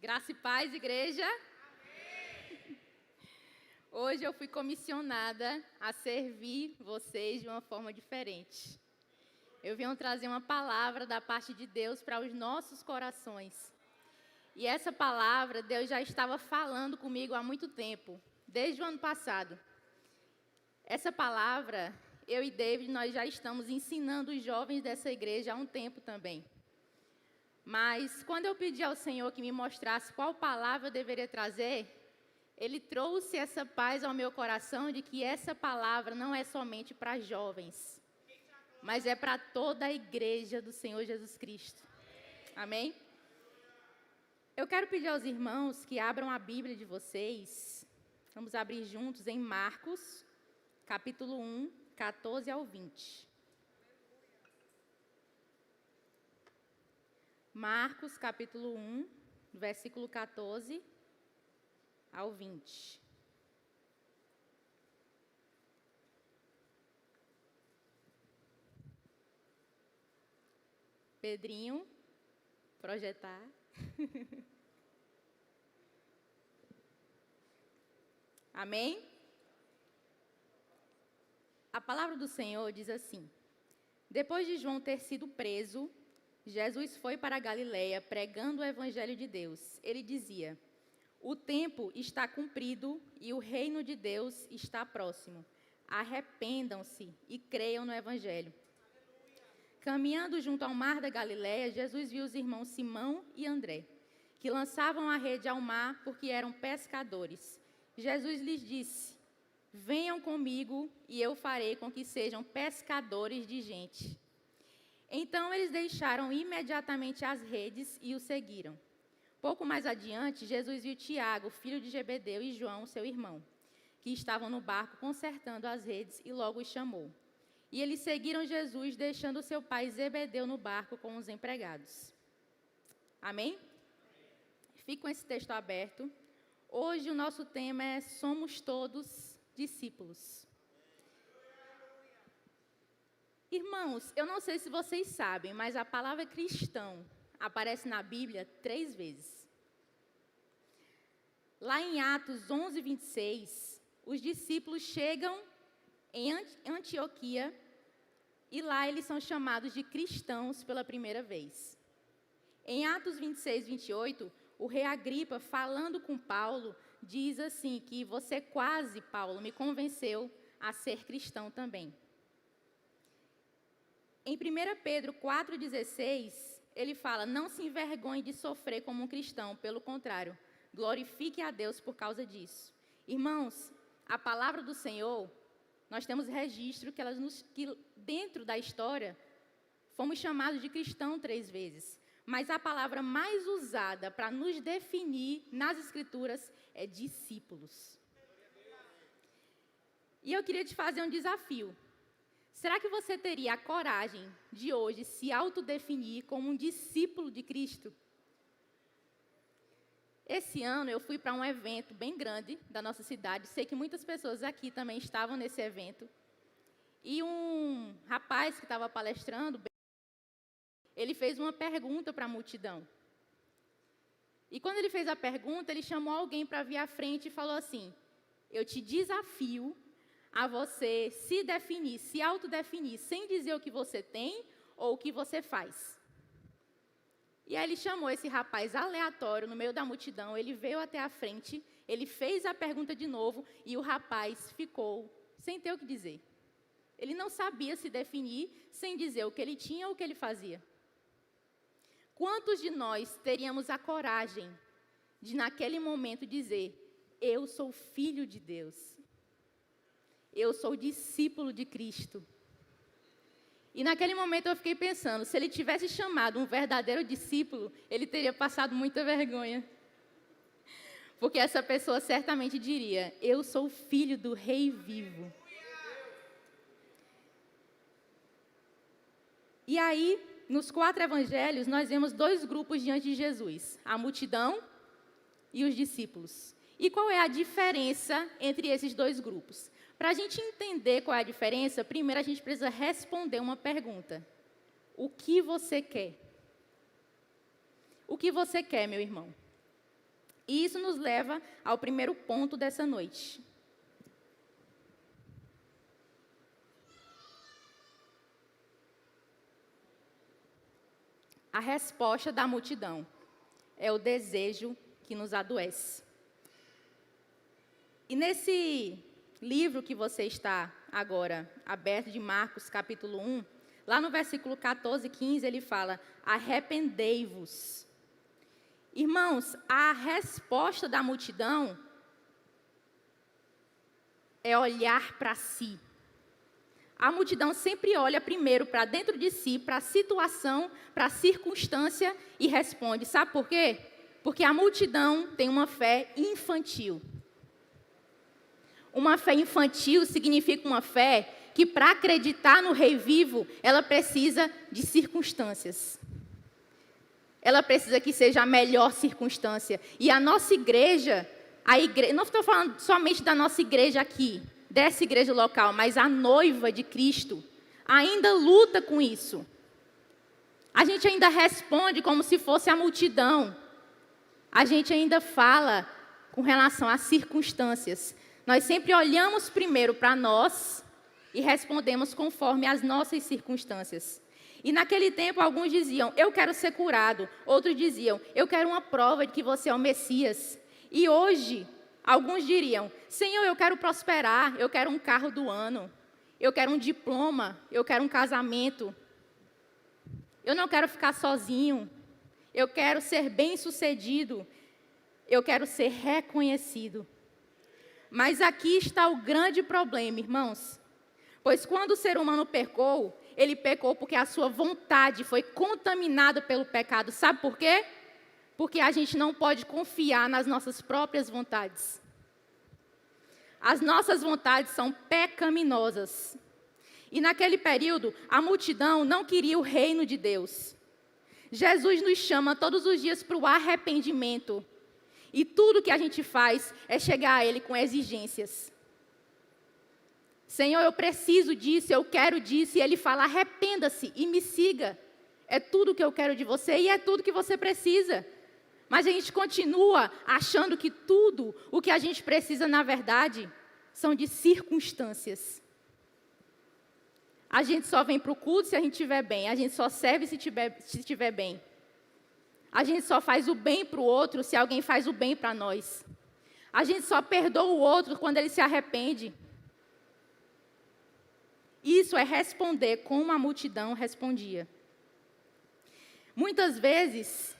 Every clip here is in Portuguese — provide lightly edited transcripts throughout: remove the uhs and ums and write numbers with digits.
Graça e paz, igreja. Amém. Hoje eu fui comissionada a servir vocês de uma forma diferente. Eu venho trazer uma palavra da parte de Deus para os nossos corações. E essa palavra, Deus já estava falando comigo há muito tempo, desde o ano passado. Essa palavra, eu e David, nós já estamos ensinando os jovens dessa igreja há um tempo também. Mas, quando eu pedi ao Senhor que me mostrasse qual palavra eu deveria trazer, Ele trouxe essa paz ao meu coração de que essa palavra não é somente para jovens, mas é para toda a igreja do Senhor Jesus Cristo. Amém? Eu quero pedir aos irmãos que abram a Bíblia de vocês. Vamos abrir juntos em Marcos, capítulo 1, 14 ao 20. Marcos, capítulo 1, versículo 14 ao 20. Pedrinho, projetar. Amém? A palavra do Senhor diz assim: depois de João ter sido preso, Jesus foi para a Galileia pregando o evangelho de Deus. Ele dizia: o tempo está cumprido e o reino de Deus está próximo. Arrependam-se e creiam no evangelho. Caminhando junto ao mar da Galileia, Jesus viu os irmãos Simão e André, que lançavam a rede ao mar porque eram pescadores. Jesus lhes disse: venham comigo e eu farei com que sejam pescadores de gente. Então eles deixaram imediatamente as redes e o seguiram. Pouco mais adiante, Jesus viu Tiago, filho de Zebedeu, e João, seu irmão, que estavam no barco consertando as redes, e logo os chamou. E eles seguiram Jesus, deixando seu pai Zebedeu no barco com os empregados. Amém? Fique com esse texto aberto. Hoje o nosso tema é Somos Todos Discípulos. Irmãos, eu não sei se vocês sabem, mas a palavra cristão aparece na Bíblia 3 vezes. Lá em Atos 11, 26, os discípulos chegam em Antioquia e lá eles são chamados de cristãos pela primeira vez. Em Atos 26, 28, o rei Agripa, falando com Paulo, diz assim que você quase, Paulo, me convenceu a ser cristão também. Em 1 Pedro 4,16, ele fala: não se envergonhe de sofrer como um cristão, pelo contrário, glorifique a Deus por causa disso. Irmãos, a palavra do Senhor, nós temos registro que dentro da história, fomos chamados de cristão 3 vezes. Mas a palavra mais usada para nos definir nas Escrituras é discípulos. E eu queria te fazer um desafio. Será que você teria a coragem de hoje se autodefinir como um discípulo de Cristo? Esse ano eu fui para um evento bem grande da nossa cidade. Sei que muitas pessoas aqui também estavam nesse evento. E um rapaz que estava palestrando, ele fez uma pergunta para a multidão. E quando ele fez a pergunta, ele chamou alguém para vir à frente e falou assim: eu te desafio a você se definir, se autodefinir, sem dizer o que você tem ou o que você faz. E aí ele chamou esse rapaz aleatório no meio da multidão, ele veio até a frente, ele fez a pergunta de novo e o rapaz ficou sem ter o que dizer. Ele não sabia se definir sem dizer o que ele tinha ou o que ele fazia. Quantos de nós teríamos a coragem de, naquele momento, dizer: eu sou filho de Deus? Eu sou discípulo de Cristo. E naquele momento eu fiquei pensando, se ele tivesse chamado um verdadeiro discípulo, ele teria passado muita vergonha. Porque essa pessoa certamente diria: eu sou filho do Rei vivo. E aí, nos 4 evangelhos, nós vemos 2 grupos diante de Jesus: a multidão e os discípulos. E qual é a diferença entre esses 2 grupos? Para a gente entender qual é a diferença, primeiro a gente precisa responder uma pergunta: o que você quer? O que você quer, meu irmão? E isso nos leva ao primeiro ponto dessa noite. A resposta da multidão é o desejo que nos adoece. E nesse livro que você está agora aberto, de Marcos, capítulo 1, lá no versículo 14 e 15, ele fala: arrependei-vos. Irmãos, a resposta da multidão é olhar para si. A multidão sempre olha primeiro para dentro de si, para a situação, para a circunstância e responde. Sabe por quê? Porque a multidão tem uma fé infantil. Uma fé infantil significa uma fé que, para acreditar no Rei vivo, ela precisa de circunstâncias. Ela precisa que seja a melhor circunstância. E a nossa igreja, não estou falando somente da nossa igreja aqui, dessa igreja local, mas a noiva de Cristo ainda luta com isso. A gente ainda responde como se fosse a multidão. A gente ainda fala com relação às circunstâncias. Nós sempre olhamos primeiro para nós e respondemos conforme as nossas circunstâncias. E naquele tempo alguns diziam: eu quero ser curado. Outros diziam: eu quero uma prova de que você é o Messias. E hoje alguns diriam: Senhor, eu quero prosperar, eu quero um carro do ano, eu quero um diploma, eu quero um casamento, eu não quero ficar sozinho, eu quero ser bem-sucedido, eu quero ser reconhecido. Mas aqui está o grande problema, irmãos. Pois quando o ser humano pecou, ele pecou porque a sua vontade foi contaminada pelo pecado. Sabe por quê? Porque a gente não pode confiar nas nossas próprias vontades. As nossas vontades são pecaminosas. E naquele período, a multidão não queria o reino de Deus. Jesus nos chama todos os dias para o arrependimento. E tudo que a gente faz é chegar a Ele com exigências. Senhor, eu preciso disso, eu quero disso. E Ele fala: arrependa-se e me siga. É tudo que eu quero de você e é tudo que você precisa. Mas a gente continua achando que tudo o que a gente precisa, na verdade, são de circunstâncias. A gente só vem para o culto se a gente estiver bem. A gente só serve se estiver bem. A gente só faz o bem para o outro se alguém faz o bem para nós. A gente só perdoa o outro quando ele se arrepende. Isso é responder como a multidão respondia. Muitas vezes,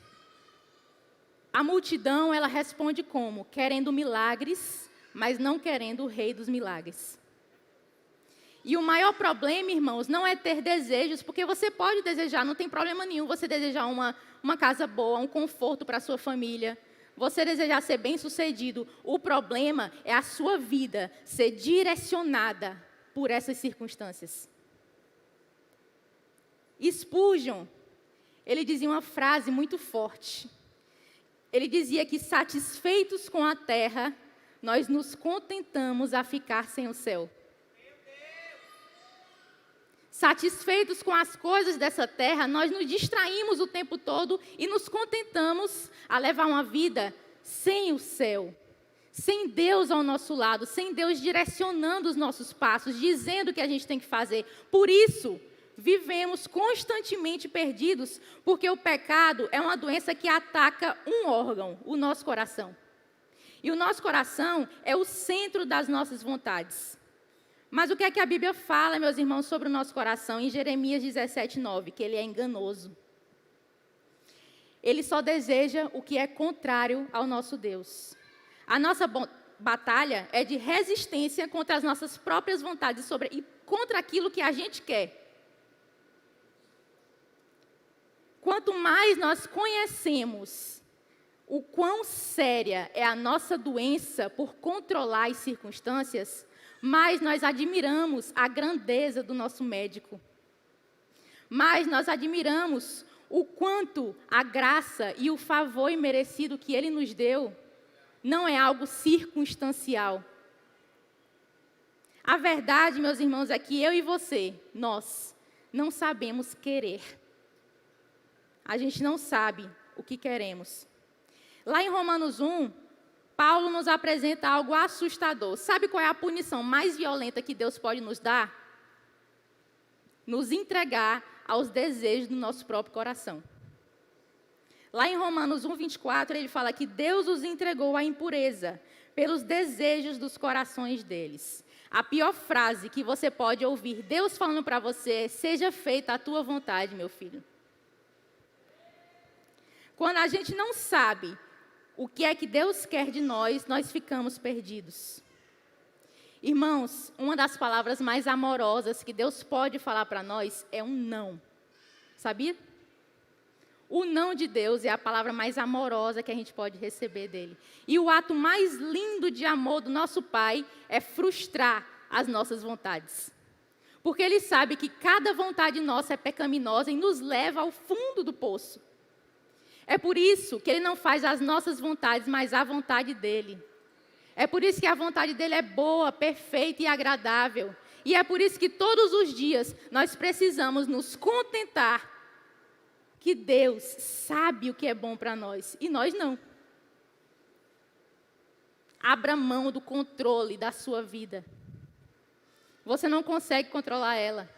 a multidão, ela responde como? Querendo milagres, mas não querendo o rei dos milagres. E o maior problema, irmãos, não é ter desejos, porque você pode desejar, não tem problema nenhum você desejar uma casa boa, um conforto para a sua família, você desejar ser bem-sucedido. O problema é a sua vida ser direcionada por essas circunstâncias. Spurgeon, ele dizia uma frase muito forte. Ele dizia que, satisfeitos com a terra, nós nos contentamos a ficar sem o céu. Satisfeitos com as coisas dessa terra, nós nos distraímos o tempo todo e nos contentamos a levar uma vida sem o céu, sem Deus ao nosso lado, sem Deus direcionando os nossos passos, dizendo o que a gente tem que fazer. Por isso, vivemos constantemente perdidos, porque o pecado é uma doença que ataca um órgão, o nosso coração. E o nosso coração é o centro das nossas vontades. Mas o que é que a Bíblia fala, meus irmãos, sobre o nosso coração? Em Jeremias 17:9, que ele é enganoso. Ele só deseja o que é contrário ao nosso Deus. A nossa batalha é de resistência contra as nossas próprias vontades e contra aquilo que a gente quer. Quanto mais nós conhecemos o quão séria é a nossa doença por controlar as circunstâncias, mais nós admiramos a grandeza do nosso médico. Mais nós admiramos o quanto a graça e o favor imerecido que Ele nos deu não é algo circunstancial. A verdade, meus irmãos, é que eu e você, nós, não sabemos querer. A gente não sabe o que queremos. Lá em Romanos 1, Paulo nos apresenta algo assustador. Sabe qual é a punição mais violenta que Deus pode nos dar? Nos entregar aos desejos do nosso próprio coração. Lá em Romanos 1:24, ele fala que Deus os entregou à impureza pelos desejos dos corações deles. A pior frase que você pode ouvir Deus falando para você é: seja feita a tua vontade, meu filho. Quando a gente não sabe o que é que Deus quer de nós, nós ficamos perdidos. Irmãos, uma das palavras mais amorosas que Deus pode falar para nós é um não. Sabia? O não de Deus é a palavra mais amorosa que a gente pode receber dele. E o ato mais lindo de amor do nosso Pai é frustrar as nossas vontades. Porque Ele sabe que cada vontade nossa é pecaminosa e nos leva ao fundo do poço. É por isso que Ele não faz as nossas vontades, mas a vontade dEle. É por isso que a vontade dEle é boa, perfeita e agradável. E é por isso que todos os dias nós precisamos nos contentar que Deus sabe o que é bom para nós e nós não. Abra mão do controle da sua vida. Você não consegue controlar ela.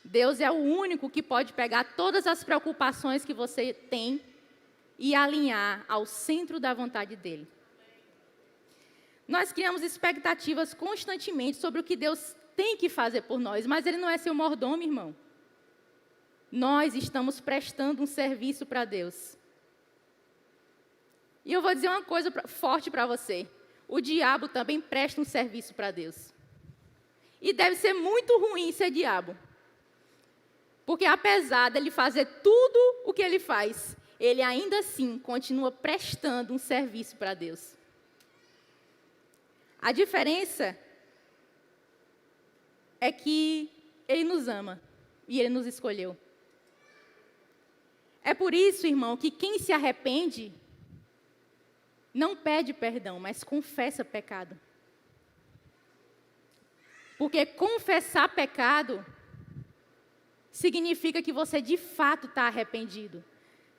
Deus é o único que pode pegar todas as preocupações que você tem e alinhar ao centro da vontade dEle. Nós criamos expectativas constantemente sobre o que Deus tem que fazer por nós, mas Ele não é seu mordomo, irmão. Nós estamos prestando um serviço para Deus. E eu vou dizer uma coisa forte para você. O diabo também presta um serviço para Deus. E deve ser muito ruim ser diabo. Porque apesar dele fazer tudo o que ele faz, ele ainda assim continua prestando um serviço para Deus. A diferença é que Ele nos ama e Ele nos escolheu. É por isso, irmão, que quem se arrepende não pede perdão, mas confessa pecado. Porque confessar pecado significa que você de fato está arrependido.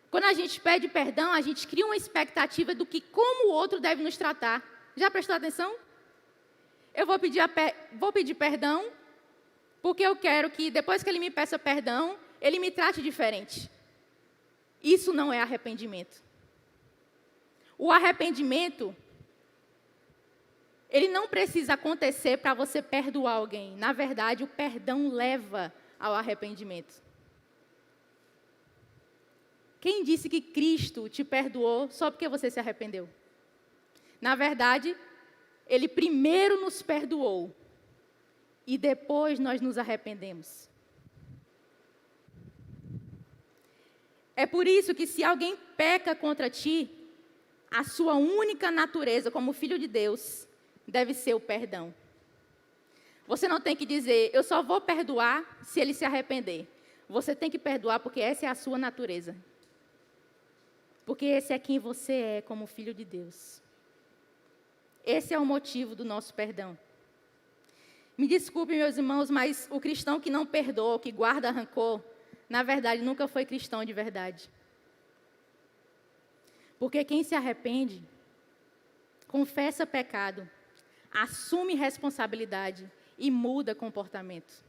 Quando a gente pede perdão, a gente cria uma expectativa do que como o outro deve nos tratar. Já prestou atenção? Eu vou pedir perdão porque eu quero que depois que ele me peça perdão, ele me trate diferente. Isso não é arrependimento. O arrependimento, ele não precisa acontecer para você perdoar alguém. Na verdade, o perdão leva ao arrependimento. Quem disse que Cristo te perdoou só porque você se arrependeu? Na verdade, Ele primeiro nos perdoou e depois nós nos arrependemos. É por isso que se alguém peca contra ti, a sua única natureza como filho de Deus deve ser o perdão. Você não tem que dizer, eu só vou perdoar se ele se arrepender. Você tem que perdoar porque essa é a sua natureza. Porque esse é quem você é como filho de Deus. Esse é o motivo do nosso perdão. Me desculpem, meus irmãos, mas o cristão que não perdoa, que guarda rancor, na verdade, nunca foi cristão de verdade. Porque quem se arrepende, confessa pecado, assume responsabilidade e muda comportamento.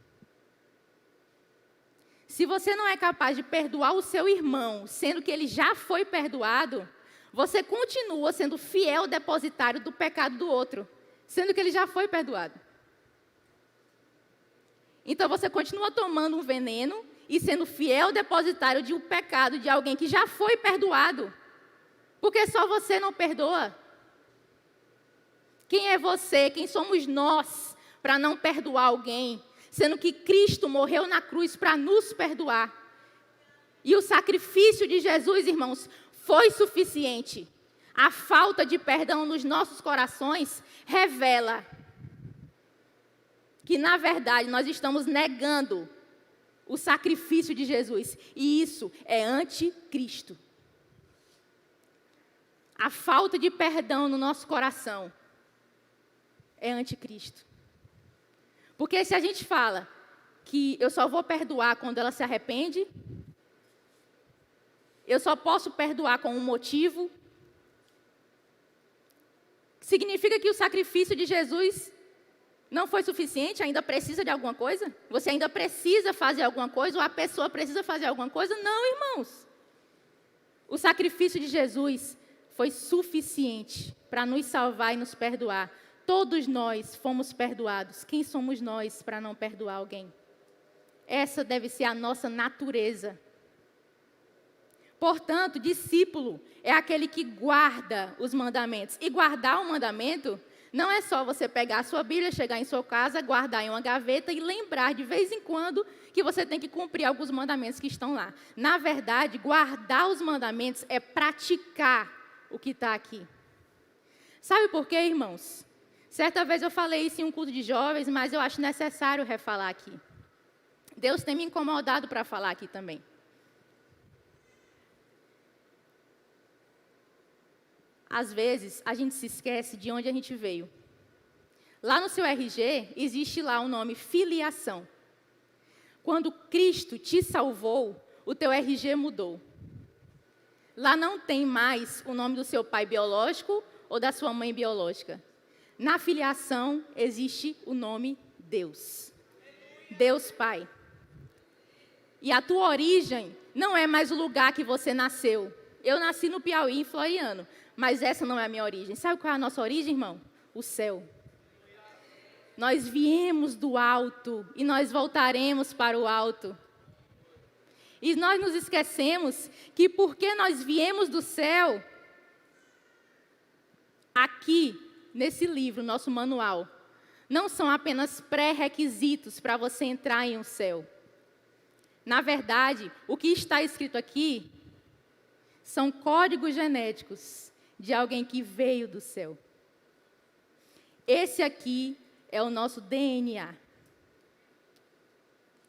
Se você não é capaz de perdoar o seu irmão, sendo que ele já foi perdoado, você continua sendo fiel depositário do pecado do outro, sendo que ele já foi perdoado. Então você continua tomando um veneno e sendo fiel depositário de um pecado de alguém que já foi perdoado. Porque só você não perdoa. Quem é você, quem somos nós para não perdoar alguém, sendo que Cristo morreu na cruz para nos perdoar. E o sacrifício de Jesus, irmãos, foi suficiente. A falta de perdão nos nossos corações revela que, na verdade, nós estamos negando o sacrifício de Jesus. E isso é anticristo. A falta de perdão no nosso coração é anticristo. Porque se a gente fala que eu só vou perdoar quando ela se arrepende, eu só posso perdoar com um motivo? Significa que o sacrifício de Jesus não foi suficiente? Ainda precisa de alguma coisa? Você ainda precisa fazer alguma coisa? Ou a pessoa precisa fazer alguma coisa? Não, irmãos. O sacrifício de Jesus foi suficiente para nos salvar e nos perdoar. Todos nós fomos perdoados. Quem somos nós para não perdoar alguém? Essa deve ser a nossa natureza. Portanto, discípulo é aquele que guarda os mandamentos. E guardar o mandamento não é só você pegar a sua Bíblia, chegar em sua casa, guardar em uma gaveta e lembrar de vez em quando que você tem que cumprir alguns mandamentos que estão lá. Na verdade, guardar os mandamentos é praticar o que está aqui. Sabe por quê, irmãos? Certa vez eu falei isso em um culto de jovens, mas eu acho necessário refalar aqui. Deus tem me incomodado para falar aqui também. Às vezes, a gente se esquece de onde a gente veio. Lá no seu RG, existe lá o nome filiação. Quando Cristo te salvou, o teu RG mudou. Lá não tem mais o nome do seu pai biológico ou da sua mãe biológica. Na filiação, existe o nome Deus. Deus Pai. E a tua origem não é mais o lugar que você nasceu. Eu nasci no Piauí, em Floriano. Mas essa não é a minha origem. Sabe qual é a nossa origem, irmão? O céu. Nós viemos do alto e nós voltaremos para o alto. E nós nos esquecemos que porque nós viemos do céu, aqui, nesse livro, nosso manual, não são apenas pré-requisitos para você entrar em um céu. Na verdade, o que está escrito aqui são códigos genéticos de alguém que veio do céu. Esse aqui é o nosso DNA.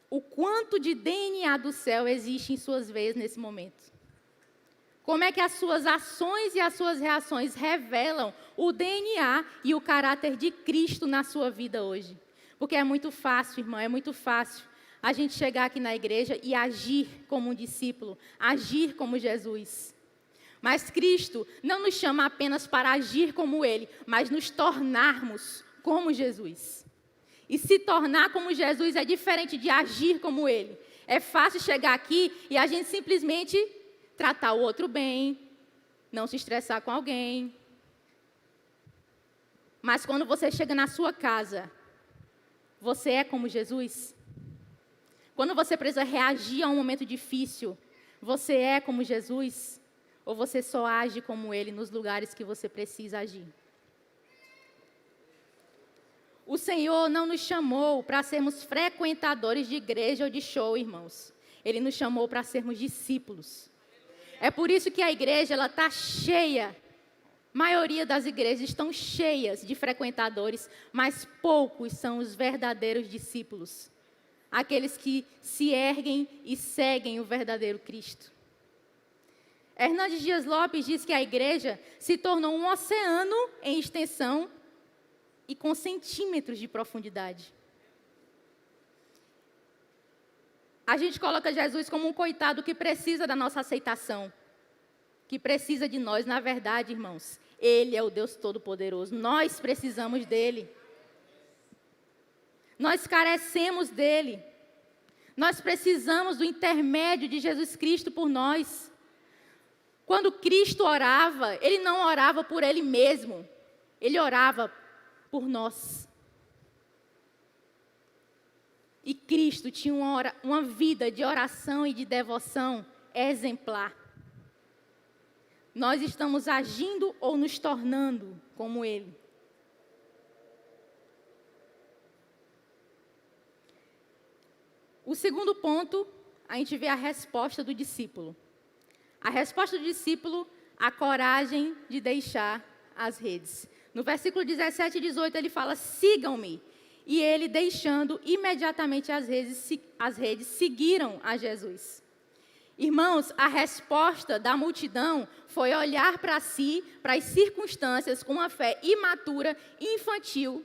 O quanto de DNA do céu existe em suas veias nesse momento? Como é que as suas ações e as suas reações revelam o DNA e o caráter de Cristo na sua vida hoje? Porque é muito fácil, irmão, é muito fácil a gente chegar aqui na igreja e agir como um discípulo, agir como Jesus. Mas Cristo não nos chama apenas para agir como Ele, mas nos tornarmos como Jesus. E se tornar como Jesus é diferente de agir como Ele. É fácil chegar aqui e a gente simplesmente tratar o outro bem, não se estressar com alguém. Mas quando você chega na sua casa, você é como Jesus? Quando você precisa reagir a um momento difícil, você é como Jesus? Ou você só age como Ele nos lugares que você precisa agir? O Senhor não nos chamou para sermos frequentadores de igreja ou de show, irmãos. Ele nos chamou para sermos discípulos. É por isso que a igreja está cheia. A maioria das igrejas estão cheias de frequentadores, mas poucos são os verdadeiros discípulos. Aqueles que se erguem e seguem o verdadeiro Cristo. Hernandes Dias Lopes diz que a igreja se tornou um oceano em extensão e com centímetros de profundidade. A gente coloca Jesus como um coitado que precisa da nossa aceitação, que precisa de nós. Na verdade, irmãos, Ele é o Deus Todo-Poderoso. Nós precisamos dEle. Nós carecemos dEle. Nós precisamos do intermédio de Jesus Cristo por nós. Quando Cristo orava, Ele não orava por Ele mesmo. Ele orava por nós. E Cristo tinha uma vida de oração e de devoção exemplar. Nós estamos agindo ou nos tornando como Ele. O segundo ponto, a gente vê a resposta do discípulo. A resposta do discípulo, a coragem de deixar as redes. No versículo 17 e 18, ele fala, sigam-me. E ele, deixando imediatamente as redes, seguiram a Jesus. Irmãos, a resposta da multidão foi olhar para si, para as circunstâncias, com uma fé imatura, infantil,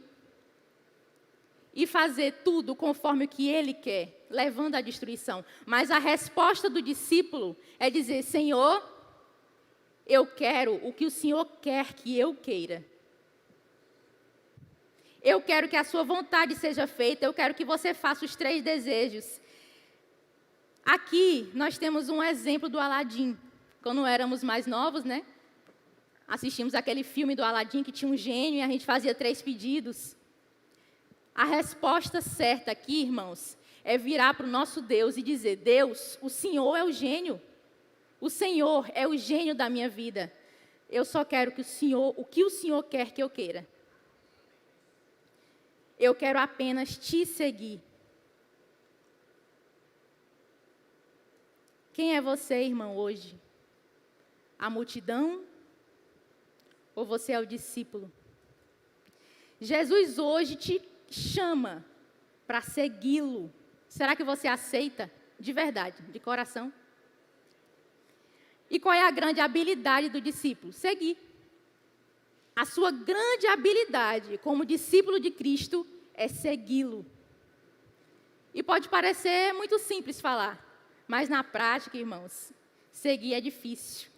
e fazer tudo conforme o que ele quer. levando à destruição. Mas a resposta do discípulo é dizer: Senhor, eu quero o que o Senhor quer que eu queira. Eu quero que a sua vontade seja feita, eu quero que você faça os 3 desejos. Aqui nós temos um exemplo do Aladim. Quando éramos mais novos, né? Assistimos aquele filme do Aladim que tinha um gênio e a gente fazia 3 pedidos. A resposta certa aqui, irmãos, é virar para o nosso Deus e dizer: Deus, o Senhor é o gênio. O Senhor é o gênio da minha vida. Eu só quero que o que o Senhor quer que eu queira. Eu quero apenas te seguir. Quem é você, irmão, hoje? A multidão? Ou você é o discípulo? Jesus hoje te chama para segui-lo. Será que você aceita? De verdade, de coração? E qual é a grande habilidade do discípulo? Seguir. A sua grande habilidade como discípulo de Cristo é segui-lo. E pode parecer muito simples falar, mas na prática, irmãos, seguir é difícil.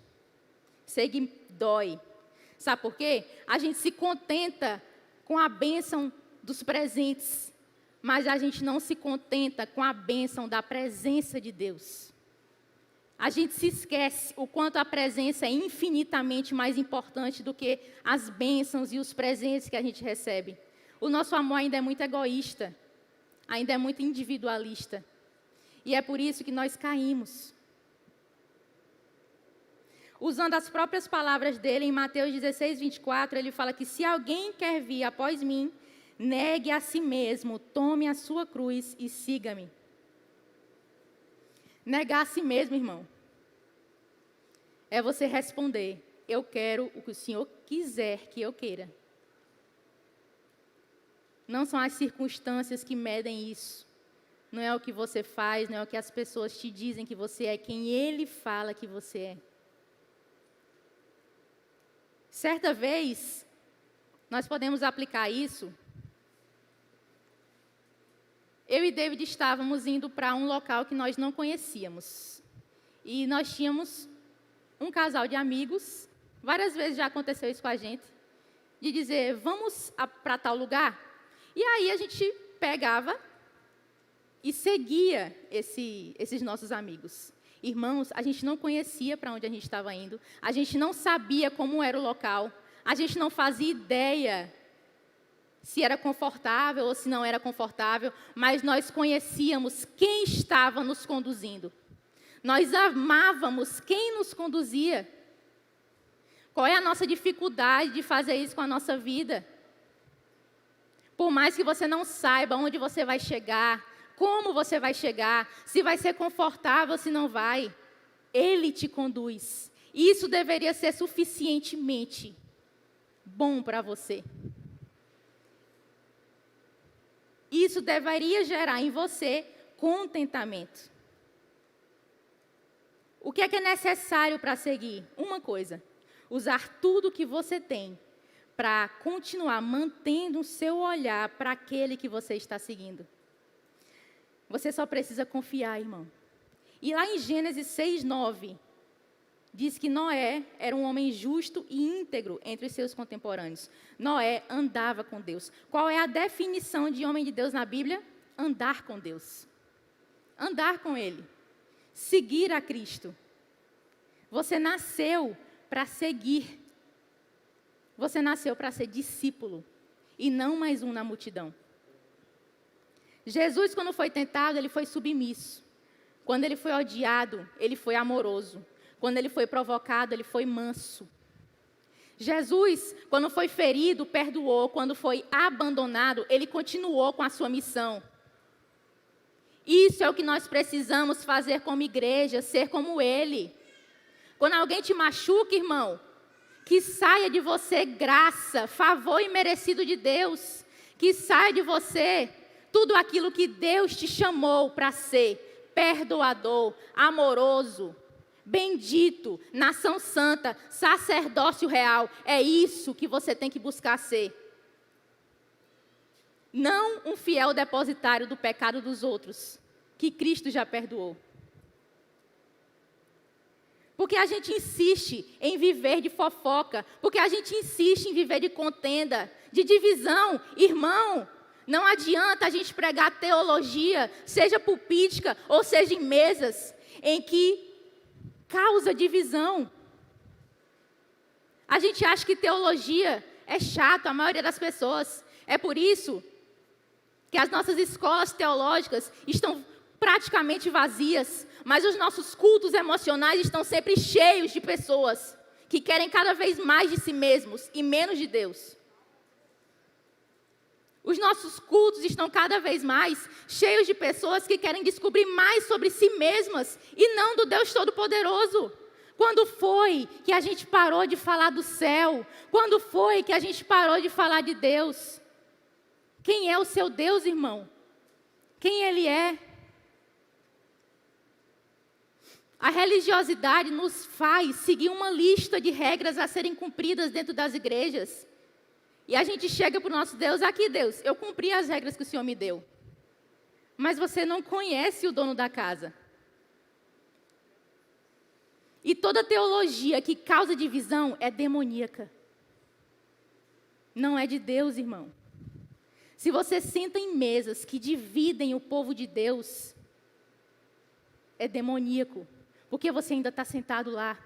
Seguir dói. Sabe por quê? A gente se contenta com a bênção dos presentes, mas a gente não se contenta com a bênção da presença de Deus. A gente se esquece o quanto a presença é infinitamente mais importante do que as bênçãos e os presentes que a gente recebe. O nosso amor ainda é muito egoísta, ainda é muito individualista. E é por isso que nós caímos. Usando as próprias palavras dele, em Mateus 16, 24, ele fala que se alguém quer vir após mim, negue a si mesmo, tome a sua cruz e siga-me. Negar a si mesmo, irmão, é você responder: eu quero o que o Senhor quiser que eu queira. Não são as circunstâncias que medem isso. Não é o que você faz, não é o que as pessoas te dizem que você é, quem Ele fala que você é. Certa vez, nós podemos aplicar isso. Eu e David estávamos indo para um local que nós não conhecíamos. E nós tínhamos um casal de amigos, várias vezes já aconteceu isso com a gente, de dizer: vamos para tal lugar? E aí a gente pegava e seguia esses nossos amigos. Irmãos, a gente não conhecia para onde a gente estava indo, a gente não sabia como era o local, a gente não fazia ideia se era confortável ou se não era confortável, mas nós conhecíamos quem estava nos conduzindo. Nós amávamos quem nos conduzia. Qual é a nossa dificuldade de fazer isso com a nossa vida? Por mais que você não saiba onde você vai chegar, como você vai chegar, se vai ser confortável, se não vai, Ele te conduz. Isso deveria ser suficientemente bom para você. Isso deveria gerar em você contentamento. O que é necessário para seguir? Uma coisa: usar tudo que você tem para continuar mantendo o seu olhar para aquele que você está seguindo. Você só precisa confiar, irmão. E lá em Gênesis 6:9, diz que Noé era um homem justo e íntegro entre os seus contemporâneos. Noé andava com Deus. Qual é a definição de homem de Deus na Bíblia? Andar com Deus. Andar com Ele. Seguir a Cristo. Você nasceu para seguir. Você nasceu para ser discípulo e não mais um na multidão. Jesus, quando foi tentado, ele foi submisso. Quando ele foi odiado, ele foi amoroso. Quando ele foi provocado, ele foi manso. Jesus, quando foi ferido, perdoou. Quando foi abandonado, ele continuou com a sua missão. Isso é o que nós precisamos fazer como igreja, ser como ele. Quando alguém te machuca, irmão, que saia de você graça, favor imerecido de Deus. Que saia de você tudo aquilo que Deus te chamou para ser: perdoador, amoroso, bendito, nação santa, sacerdócio real. É isso que você tem que buscar ser. Não um fiel depositário do pecado dos outros, que Cristo já perdoou. Porque a gente insiste em viver de fofoca, porque a gente insiste em viver de contenda, de divisão. Irmão, não adianta a gente pregar teologia, seja pulpítica ou seja em mesas, em que causa divisão. A gente acha que teologia é chato, a maioria das pessoas. É por isso que as nossas escolas teológicas estão praticamente vazias, mas os nossos cultos emocionais estão sempre cheios de pessoas que querem cada vez mais de si mesmos e menos de Deus. Os nossos cultos estão cada vez mais cheios de pessoas que querem descobrir mais sobre si mesmas e não do Deus Todo-Poderoso. Quando foi que a gente parou de falar do céu? Quando foi que a gente parou de falar de Deus? Quem é o seu Deus, irmão? Quem Ele é? A religiosidade nos faz seguir uma lista de regras a serem cumpridas dentro das igrejas. E a gente chega para o nosso Deus, aqui Deus, eu cumpri as regras que o Senhor me deu. Mas você não conhece o dono da casa. E toda teologia que causa divisão é demoníaca. Não é de Deus, irmão. Se você senta em mesas que dividem o povo de Deus, é demoníaco. Porque você ainda está sentado lá.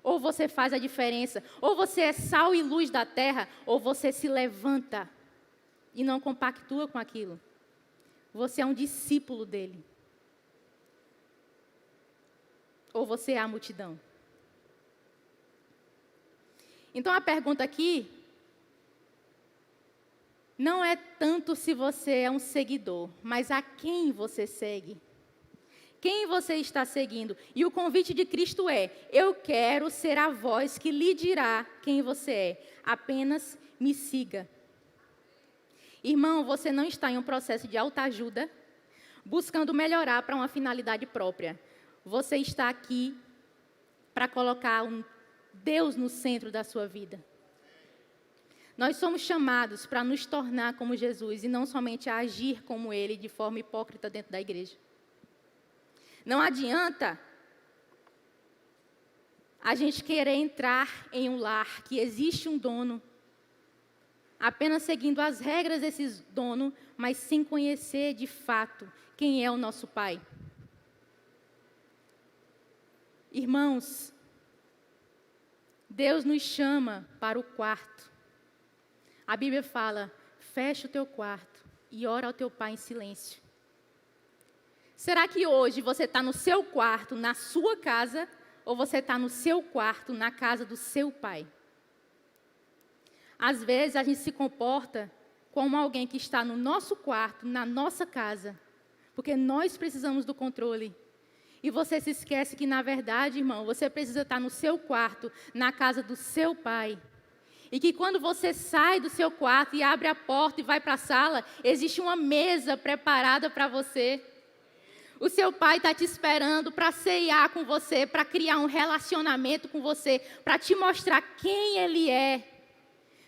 Ou você faz a diferença. Ou você é sal e luz da terra, ou você se levanta e não compactua com aquilo. Você é um discípulo dele. Ou você é a multidão. Então a pergunta aqui não é tanto se você é um seguidor, mas a quem você segue. Quem você está seguindo? E o convite de Cristo é: eu quero ser a voz que lhe dirá quem você é. Apenas me siga. Irmão, você não está em um processo de autoajuda, buscando melhorar para uma finalidade própria. Você está aqui para colocar um Deus no centro da sua vida. Nós somos chamados para nos tornar como Jesus e não somente a agir como Ele de forma hipócrita dentro da igreja. Não adianta a gente querer entrar em um lar que existe um dono, apenas seguindo as regras desse dono, mas sem conhecer de fato quem é o nosso Pai. Irmãos, Deus nos chama para o quarto. A Bíblia fala: fecha o teu quarto e ora ao teu Pai em silêncio. Será que hoje você está no seu quarto, na sua casa, ou você está no seu quarto, na casa do seu Pai? Às vezes a gente se comporta como alguém que está no nosso quarto, na nossa casa, porque nós precisamos do controle. E você se esquece que, na verdade, irmão, você precisa estar no seu quarto, na casa do seu Pai. E que quando você sai do seu quarto e abre a porta e vai para a sala, existe uma mesa preparada para você. O seu Pai está te esperando para ceiar com você, para criar um relacionamento com você, para te mostrar quem Ele é,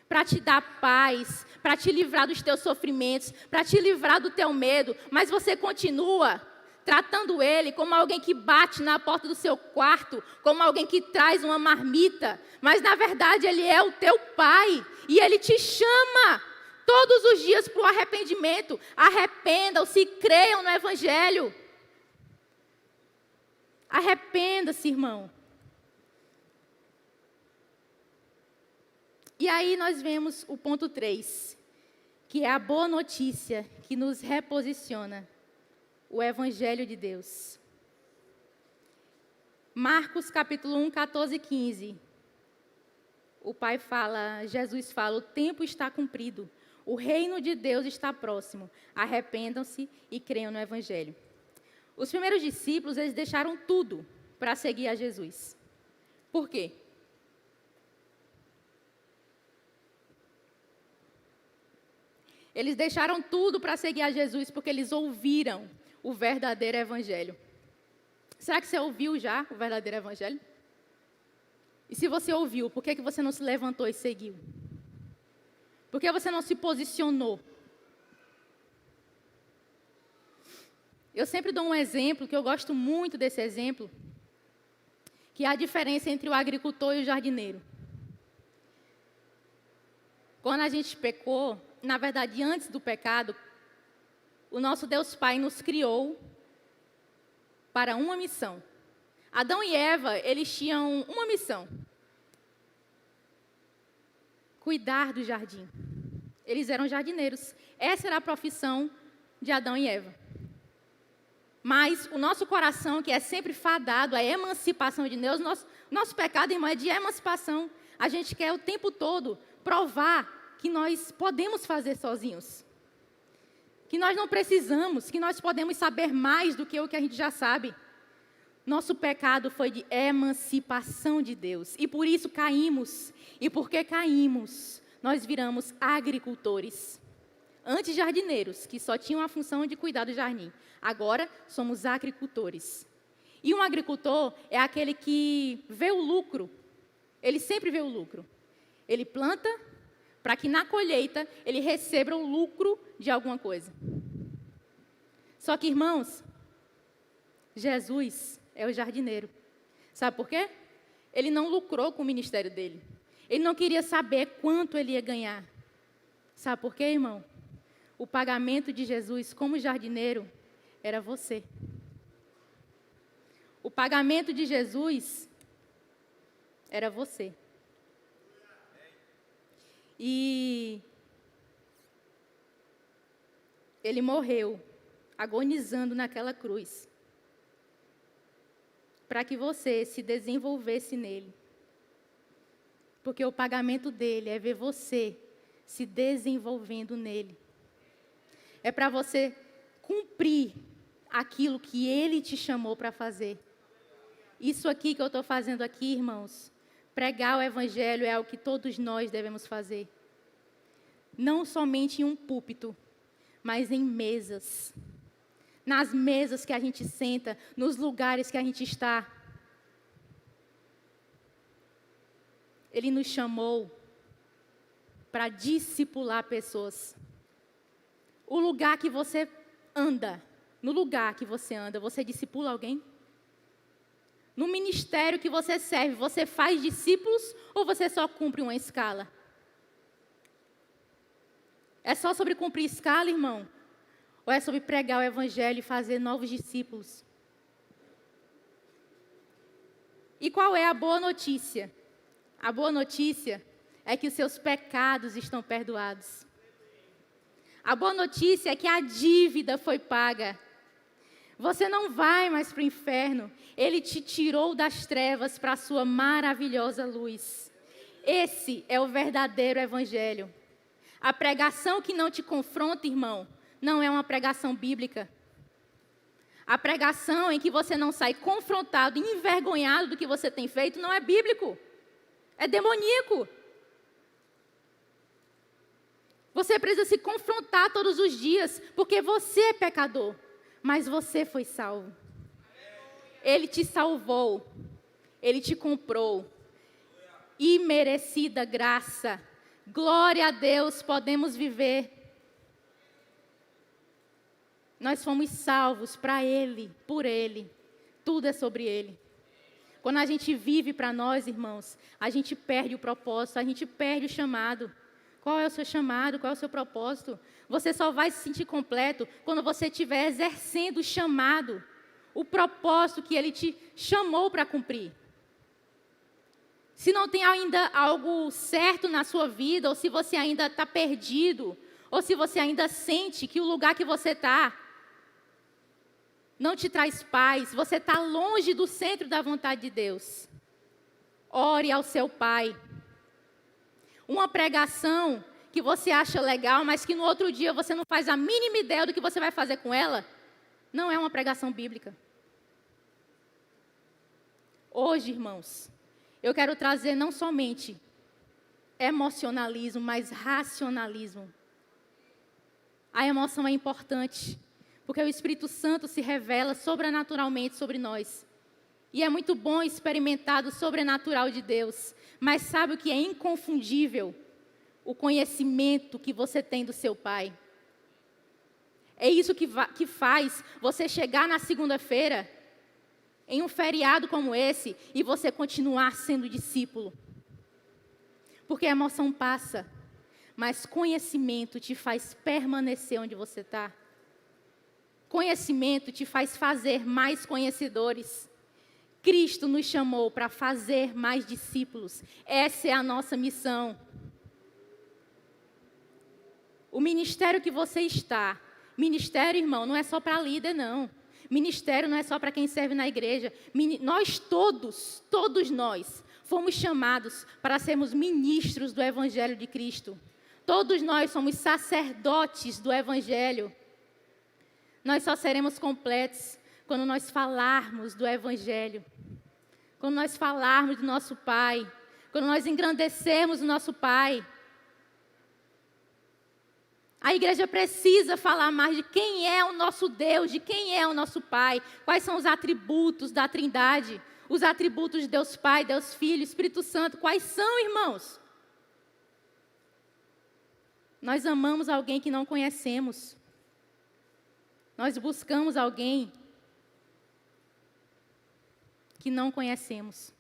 para te dar paz, para te livrar dos teus sofrimentos, para te livrar do teu medo. Mas você continua tratando Ele como alguém que bate na porta do seu quarto, como alguém que traz uma marmita. Mas, na verdade, Ele é o teu Pai e Ele te chama todos os dias para o arrependimento. Arrependam-se, creiam no Evangelho. Arrependa-se, irmão. E aí nós vemos o ponto 3, que é a boa notícia que nos reposiciona, o Evangelho de Deus. Marcos capítulo 1, 14 e 15. Jesus fala: o tempo está cumprido, o reino de Deus está próximo, arrependam-se e creiam no Evangelho. Os primeiros discípulos, eles deixaram tudo para seguir a Jesus. Por quê? Eles deixaram tudo para seguir a Jesus porque eles ouviram o verdadeiro Evangelho. Será que você ouviu já o verdadeiro Evangelho? E se você ouviu, por que você não se levantou e seguiu? Por que você não se posicionou? Eu sempre dou um exemplo, que eu gosto muito desse exemplo, que é a diferença entre o agricultor e o jardineiro. Quando a gente pecou, na verdade, antes do pecado, o nosso Deus Pai nos criou para uma missão. Adão e Eva, eles tinham uma missão: cuidar do jardim. Eles eram jardineiros. Essa era a profissão de Adão e Eva. Mas o nosso coração, que é sempre fadado à emancipação de Deus, nosso pecado, irmão, é de emancipação. A gente quer o tempo todo provar que nós podemos fazer sozinhos. Que nós não precisamos, que nós podemos saber mais do que o que a gente já sabe. Nosso pecado foi de emancipação de Deus. E por isso caímos. E porque caímos, nós viramos agricultores. Antes jardineiros, que só tinham a função de cuidar do jardim. Agora somos agricultores. E um agricultor é aquele que vê o lucro. Ele sempre vê o lucro. Ele planta para que na colheita ele receba o lucro de alguma coisa. Só que, irmãos, Jesus é o jardineiro. Sabe por quê? Ele não lucrou com o ministério dele. Ele não queria saber quanto ele ia ganhar. Sabe por quê, irmão? O pagamento de Jesus como jardineiro era você. O pagamento de Jesus era você. E ele morreu agonizando naquela cruz para que você se desenvolvesse nele. Porque o pagamento dele é ver você se desenvolvendo nele. É para você cumprir aquilo que ele te chamou para fazer. Isso aqui que eu estou fazendo aqui, irmãos, pregar o evangelho é o que todos nós devemos fazer. Não somente em um púlpito, mas em mesas. Nas mesas que a gente senta, nos lugares que a gente está. Ele nos chamou para discipular pessoas. O lugar que você anda, no lugar que você anda, você discipula alguém? No ministério que você serve, você faz discípulos ou você só cumpre uma escala? É só sobre cumprir escala, irmão? Ou é sobre pregar o evangelho e fazer novos discípulos? E qual é a boa notícia? A boa notícia é que os seus pecados estão perdoados. A boa notícia é que a dívida foi paga. Você não vai mais para o inferno. Ele te tirou das trevas para a sua maravilhosa luz. Esse é o verdadeiro evangelho. A pregação que não te confronta, irmão, não é uma pregação bíblica. A pregação em que você não sai confrontado, envergonhado do que você tem feito, não é bíblico. É demoníaco. Você precisa se confrontar todos os dias, porque você é pecador, mas você foi salvo. Ele te salvou, ele te comprou. Imerecida graça. Glória a Deus, podemos viver. Nós fomos salvos para Ele, por Ele. Tudo é sobre Ele. Quando a gente vive para nós, irmãos, a gente perde o propósito, a gente perde o chamado. Qual é o seu chamado? Qual é o seu propósito? Você só vai se sentir completo quando você estiver exercendo o chamado, o propósito que Ele te chamou para cumprir. Se não tem ainda algo certo na sua vida, ou se você ainda está perdido, ou se você ainda sente que o lugar que você está não te traz paz, você está longe do centro da vontade de Deus. Ore ao seu Pai. Uma pregação que você acha legal, mas que no outro dia você não faz a mínima ideia do que você vai fazer com ela, não é uma pregação bíblica. Hoje, irmãos, eu quero trazer não somente emocionalismo, mas racionalismo. A emoção é importante, porque o Espírito Santo se revela sobrenaturalmente sobre nós. E é muito bom experimentar o sobrenatural de Deus. Mas sabe o que é inconfundível? O conhecimento que você tem do seu Pai. É isso que faz você chegar na segunda-feira, em um feriado como esse, e você continuar sendo discípulo. Porque a emoção passa, mas conhecimento te faz permanecer onde você está. Conhecimento te faz fazer mais conhecedores. Cristo nos chamou para fazer mais discípulos. Essa é a nossa missão. O ministério que você está, ministério, irmão, não é só para líder, não. Ministério não é só para quem serve na igreja. Nós todos nós, fomos chamados para sermos ministros do Evangelho de Cristo. Todos nós somos sacerdotes do Evangelho. Nós só seremos completos quando nós falarmos do Evangelho. Quando nós falarmos do nosso Pai. Quando nós engrandecermos o nosso Pai. A igreja precisa falar mais de quem é o nosso Deus, de quem é o nosso Pai. Quais são os atributos da Trindade. Os atributos de Deus Pai, Deus Filho, Espírito Santo. Quais são, irmãos? Nós amamos alguém que não conhecemos. Nós buscamos alguém que não conhecemos.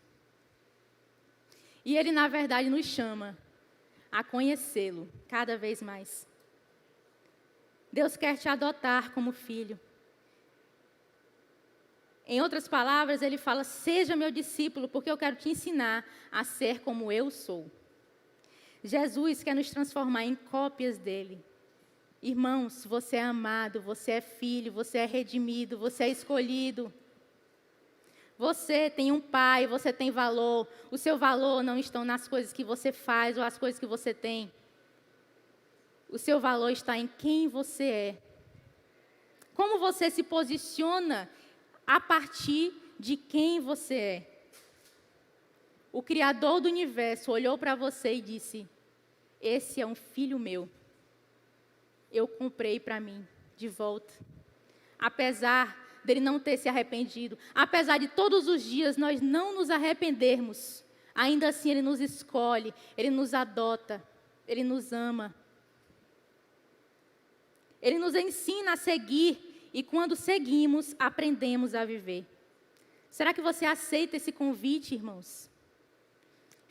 E Ele, na verdade, nos chama a conhecê-lo cada vez mais. Deus quer te adotar como filho. Em outras palavras, Ele fala, seja meu discípulo, porque eu quero te ensinar a ser como eu sou. Jesus quer nos transformar em cópias dEle. Irmãos, você é amado, você é filho, você é redimido, você é escolhido. Você tem um pai, você tem valor. O seu valor não está nas coisas que você faz ou as coisas que você tem. O seu valor está em quem você é. Como você se posiciona a partir de quem você é. O Criador do universo olhou para você e disse, esse é um filho meu. Eu comprei para mim, de volta. Apesar dele não ter se arrependido, apesar de todos os dias nós não nos arrependermos, ainda assim Ele nos escolhe, Ele nos adota, Ele nos ama. Ele nos ensina a seguir e quando seguimos, aprendemos a viver. Será que você aceita esse convite, irmãos?